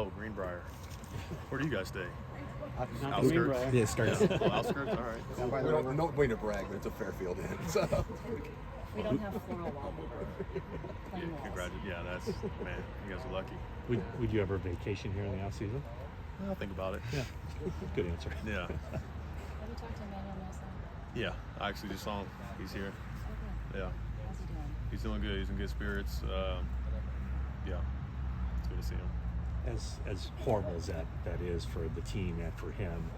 Oh, Greenbrier. Where do you guys stay? Not Outskirts? Greenbrier. Yeah, starts. Yeah. Oh, outskirts? All right. Down by the river. No way to brag, but it's a Fairfield Inn. So. We don't have floral wallpaper. Plain walls. Congratulations. Yeah, that's, man, you guys are lucky. Would you ever vacation here in the off season? I'll think about it. Yeah. Good answer. Yeah. Have you talked to Emmanuel Moseley? Yeah, I actually just saw him. He's here. Okay. Yeah. How's he doing? He's doing good. He's in good spirits. Yeah, it's good to see him. As horrible as that is for the team and for him,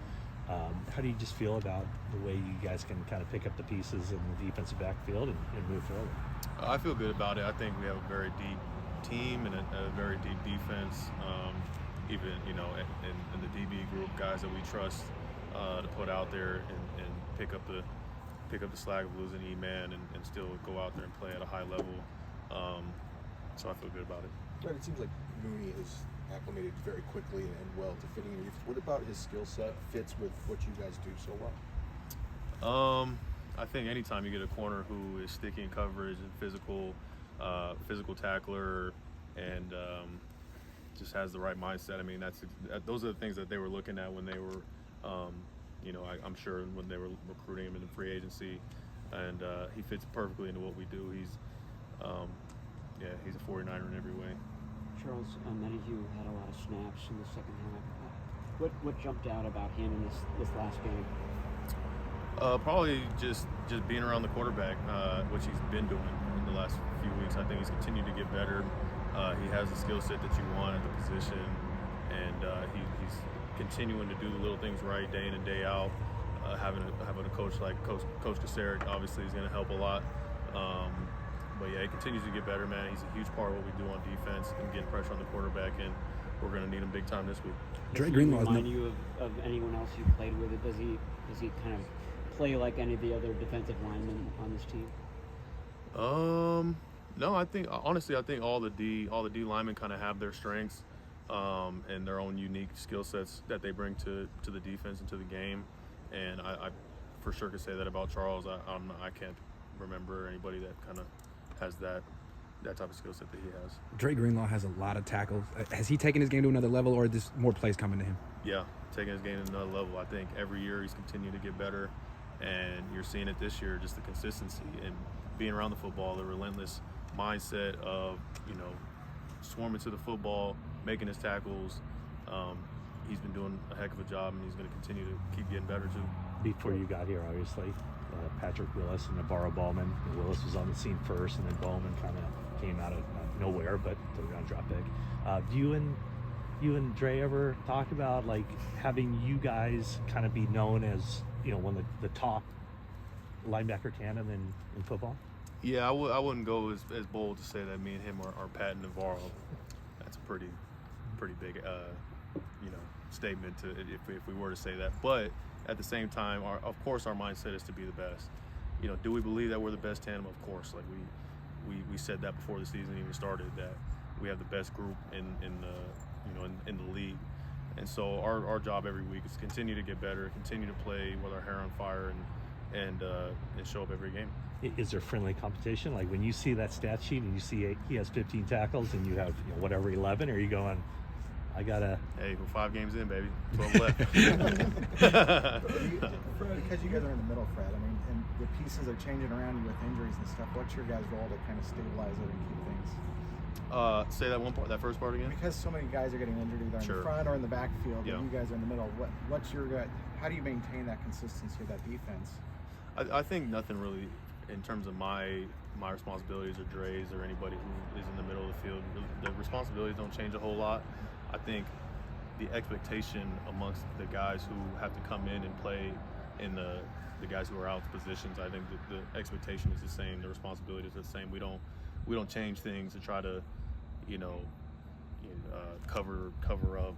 how do you just feel about the way you guys can kind of pick up the pieces in the defensive backfield and move forward? I feel good about it. I think we have a very deep team and a very deep defense. Even, you know, in the DB group, guys that we trust to put out there and pick up the slack of losing E-man and still go out there and play at a high level. So I feel good about it. Right, it seems like Mooney is acclimated very quickly and well to fitting in. What about his skill set fits with what you guys do so well? I think anytime you get a corner who is sticky in coverage and physical tackler and just has the right mindset. I mean, those are the things that they were looking at when they were, you know, I'm sure when they were recruiting him in the free agency, and he fits perfectly into what we do. He's a 49er in every way. Charles, many of you had a lot of snaps in the second half. What jumped out about him in this last game? Probably just being around the quarterback, which he's been doing in the last few weeks. I think he's continued to get better. He has the skill set that you want at the position, and he's continuing to do the little things right day in and day out. Having a coach like Coach Kaseric obviously is going to help a lot. But yeah, he continues to get better, man. He's a huge part of what we do on defense and getting pressure on the quarterback, and we're going to need him big time this week. Does he remind you of anyone else you played with? Does he kind of play like any of the other defensive linemen on this team? No, I think honestly, all the D linemen kind of have their strengths and their own unique skill sets that they bring to the defense and to the game. And I for sure could say that about Charles. I can't remember anybody that kind of has that type of skill set that he has. Dre Greenlaw has a lot of tackles. Has he taken his game to another level, or is this more plays coming to him? Yeah, taking his game to another level. I think every year he's continued to get better, and you're seeing it this year, just the consistency and being around the football, the relentless mindset of, you know, swarming to the football, making his tackles. He's been doing a heck of a job, and he's going to continue to keep getting better too. Before you got here, obviously, Patrick Willis and Navarro Bowman. Willis was on the scene first, and then Bowman kind of came out of nowhere, but third-round drop pick. Do you and Dre ever talk about like having you guys kind of be known as, you know, one of the top linebacker tandem in football? Yeah, I wouldn't go as bold to say that me and him are Pat and Navarro. That's a pretty big statement to if we were to say that. But at the same time, of course our mindset is to be the best. You know, do we believe that we're the best tandem? Of course. Like we said that before the season even started, that we have the best group in the league. And so our job every week is to continue to get better, continue to play with our hair on fire, and show up every game. Is there friendly competition? Like when you see that stat sheet and you see he has 15 tackles and you have whatever 11, or are you going, I gotta? Hey, we're 5 games in, baby. 12 left. Because you guys are in the middle, Fred. I mean, and the pieces are changing around you with injuries and stuff. What's your guys' role to kind of stabilize it and keep things? Say that first part again. Because so many guys are getting injured either in the front or in the backfield, and you guys are in the middle. What's your how do you maintain that consistency of that defense? I think nothing really, in terms of my responsibilities or Dre's or anybody who is in the middle of the field. The responsibilities don't change a whole lot. I think the expectation amongst the guys who have to come in and play in the guys who are out of positions, I think the expectation is the same. The responsibility is the same. We don't change things to try to, cover up.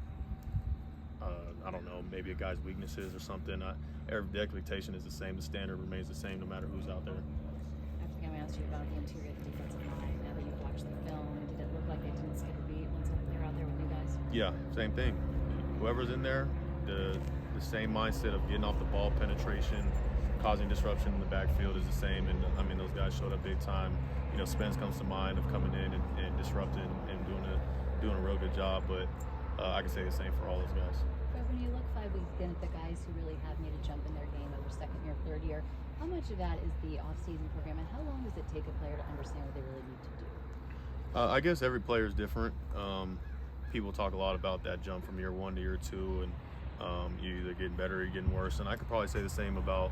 I don't know, maybe a guy's weaknesses or something. The expectation is the same. The standard remains the same no matter who's out there. I think I'm going to ask you about the interior of the defensive line. Now that you've watched the film, did it look like they didn't skip a beat once they were out there with you guys? Yeah, same thing. Whoever's in there, the same mindset of getting off the ball, penetration, causing disruption in the backfield is the same. And I mean, those guys showed up big time. Spence comes to mind of coming in and disrupting and doing a real good job. But I can say the same for all those guys. Fred, when you look 5 weeks in at the guys who really have made a jump in their game over second year, third year, how much of that is the off-season program, and how long does it take a player to understand what they really need to do? I guess every player is different. People talk a lot about that jump from year 1 to year 2, and you're either getting better or you're getting worse. And I could probably say the same about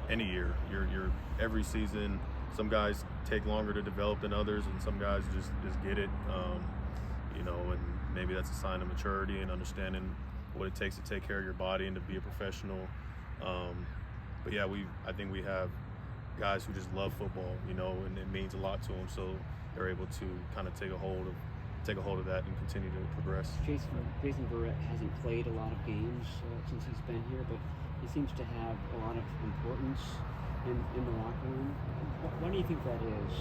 any year. You're every season. Some guys take longer to develop than others, and some guys just get it. And maybe that's a sign of maturity and understanding what it takes to take care of your body and to be a professional. But yeah, I think we have guys who just love football, and it means a lot to them. So they're able to kind of take a hold of that and continue to progress. Jason Verrett hasn't played a lot of games since he's been here, but he seems to have a lot of importance in the locker room. Why do you think that is?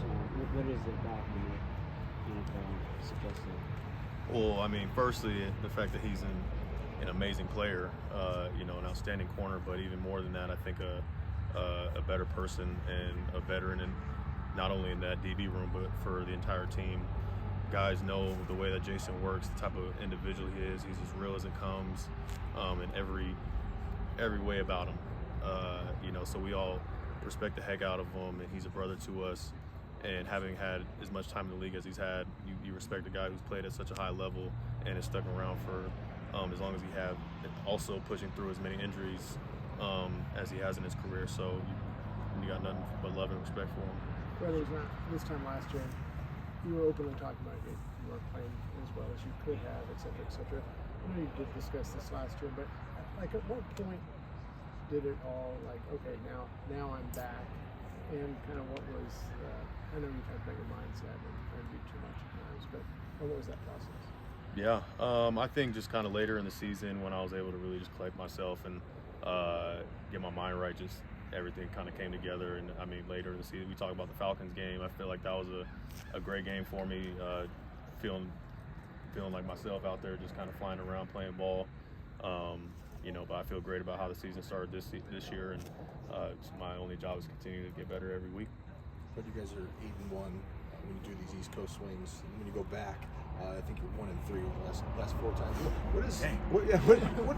What is it about him that kind of suggests that? Well, I mean, firstly, the fact that he's an amazing player, an outstanding corner, but even more than that, I think a better person and a veteran, and not only in that DB room, but for the entire team. Guys know the way that Jason works, the type of individual he is. He's as real as it comes, in every way about him. So we all respect the heck out of him, and he's a brother to us. And having had as much time in the league as he's had, you respect a guy who's played at such a high level and has stuck around for as long as he have, also pushing through as many injuries as he has in his career. So you got nothing but love and respect for him. Brothers, this time last year, you were openly talking about it. You weren't playing as well as you could have, et cetera, et cetera. I know you did discuss this last year, but at what point did it all okay, now I'm back, and kind of what was, I know you talked about your mindset and trying to do too much at times, but what was that process? Yeah, I think just kind of later in the season when I was able to really just collect myself and get my mind right, just everything kind of came together. And I mean, later in the season, we talk about the Falcons game. I feel like that was a great game for me, feeling like myself out there, just kind of flying around playing ball. But I feel great about how the season started this year, and my only job is continue to get better every week. But you guys are 8-1 when you do these East Coast swings. When you go back, I think you're 1-3 the last 4 times.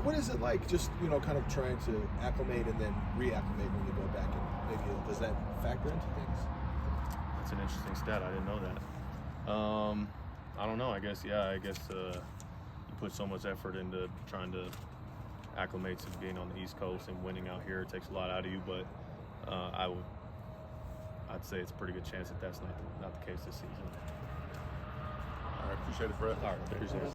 What is it like? Just kind of trying to acclimate and then reacclimate when you go back, and maybe does that factor into things? That's an interesting stat. I didn't know that. I don't know. I guess you put so much effort into trying to acclimate to being on the East Coast and winning out here. It takes a lot out of you, but I'd say it's a pretty good chance that that's not the case this season. All right, appreciate it, Brett. All right, appreciate it.